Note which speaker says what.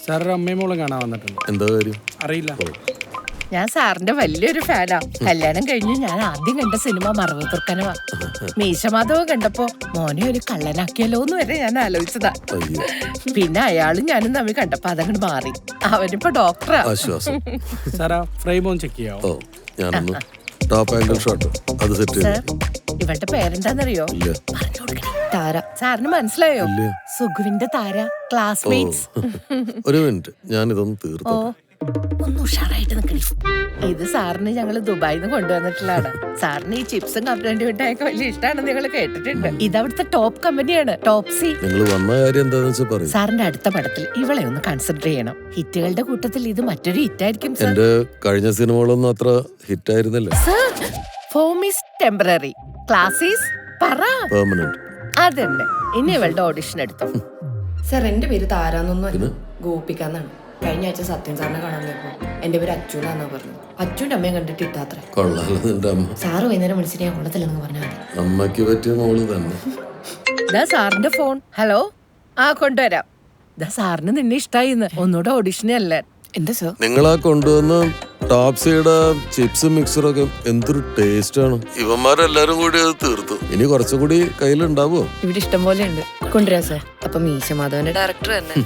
Speaker 1: Sir അമ്മയും മോളും കാണാൻ വന്നിട്ടുണ്ട്.
Speaker 2: എന്താ കാര്യം
Speaker 1: അറിയില്ല.
Speaker 3: ഞാൻ സാറിന്റെ വലിയൊരു ഫാനാ. കല്യാണം കഴിഞ്ഞ് ഞാൻ ആദ്യം കണ്ട സിനിമ മറവ് തുർക്കനവാ. മീശമാധവൻ കണ്ടപ്പോ മോനെ ഒരു കള്ളനാക്കിയല്ലോ എന്ന് വരെ ഞാൻ ആലോചിച്ചതാ. പിന്നെ അയാളും ഞാനും തമ്മിൽ കണ്ടപ്പോ അതങ്ങോട്ട് മാറി. അവനിപ്പോ ഡോക്ടറാ.
Speaker 2: ആശ്വാസം.
Speaker 1: സാറാ ഫ്രെയിം ഒന്ന് ചെക്ക് ചെയ്യാവോ?
Speaker 2: ഞാനൊന്ന് ടോപ്പ് ആംഗിൾ ഷോട്ട് അത് സെറ്റ് ചെയ്തു.
Speaker 3: ഇവളുടെ പേരെന്താന്നറിയോ? താര. സാറിന് മനസ്സിലായോ? സുഖുവിന്റെ താര. ക്ലാസ്മേറ്റ്സ്.
Speaker 2: ഒരു മിനിറ്റ്, ഞാനിതൊന്ന് തീർത്തു.
Speaker 3: ഒന്ന് ഉഷാറായിട്ട് നിൽക്കണേ. ഇത് സാറിന് ഞങ്ങള് ദുബായിന്ന് കൊണ്ടുവന്നിട്ടുള്ളതാണ്. സാറിന് ഈ ചിപ്സും കപ്പലണ്ടി മിഠായൊക്കെ വലിയ ഇഷ്ടമാണെന്ന് ഞങ്ങൾ കേട്ടിട്ടുണ്ട്. ഇതവിടുത്തെ ടോപ്പ് കമ്പനിയാണ്, ടോപ്സി.
Speaker 2: നിങ്ങൾ വന്ന കാര്യം എന്താന്ന് വെച്ചാൽ പറയും.
Speaker 3: സാറിന്റെ അടുത്ത പടത്തിൽ ഇവളെ ഒന്ന് കൺസിഡർ ചെയ്യണം. ഹിറ്റുകളുടെ കൂട്ടത്തിൽ ഇത് മറ്റൊരു ഹിറ്റായിരിക്കും.
Speaker 2: എന്റെ കഴിഞ്ഞ സിനിമകളൊന്നും അത്ര ഹിറ്റായിരുന്നില്ല.
Speaker 3: Sir, form is temporary, class is
Speaker 2: permanent.
Speaker 3: അതന്നെ. ഇനി ഇവളുടെ ഓഡിഷൻ എടുത്തു.
Speaker 4: സർ, എന്റെ പേര് താരാന്നൊന്നും ഗോപിക്കാന്നാണ്. കഴിഞ്ഞ ആഴ്ച സത്യൻ സാറിനെ കാണാൻ പോയപ്പോ എന്റെ പേര് അച്ഛനാന്നാ പറഞ്ഞു. അച്ഛൻ്റെ അമ്മയെ കണ്ടിട്ട് ഇട്ടാത്ര.
Speaker 2: കൊള്ളാലോ നിന്റെ അമ്മ.
Speaker 4: സാറ് വൈകുന്നേരം വിളിച്ചിട്ട് ഞാൻ കൊള്ളത്തില്ലെന്ന് പറഞ്ഞാൽ മതി.
Speaker 2: അമ്മയ്ക്ക് പറ്റിയ മോള് തന്നെ.
Speaker 3: ഇതാ സാറിന്റെ ഫോൺ. ഹലോ, ആ കൊണ്ടുവരാം. ഇതാ സാറിന് നിന്നെ ഇഷ്ടായിന്ന്. ഒന്നുകൂടെ ഓഡിഷനല്ലേ.
Speaker 4: എന്താ സർ?
Speaker 2: നിങ്ങളാ കൊണ്ടുവന്ന ടോപ്സിയുടെ ചിപ്സും മിക്സറൊക്കെ എന്തൊരു ടേസ്റ്റ് ആണ്. ഇവന്മാരെല്ലാരും കൂടി അത് തീർത്തു. ഇനി കുറച്ചും കൂടി കയ്യിലുണ്ടാവോ?
Speaker 4: ഇവിടെ ഇഷ്ടം പോലെ ഉണ്ട്. കൊണ്ടുവരാം സർ. അപ്പൊ മീശ മാധവന്റെ ഡയറക്ടർ തന്നെ.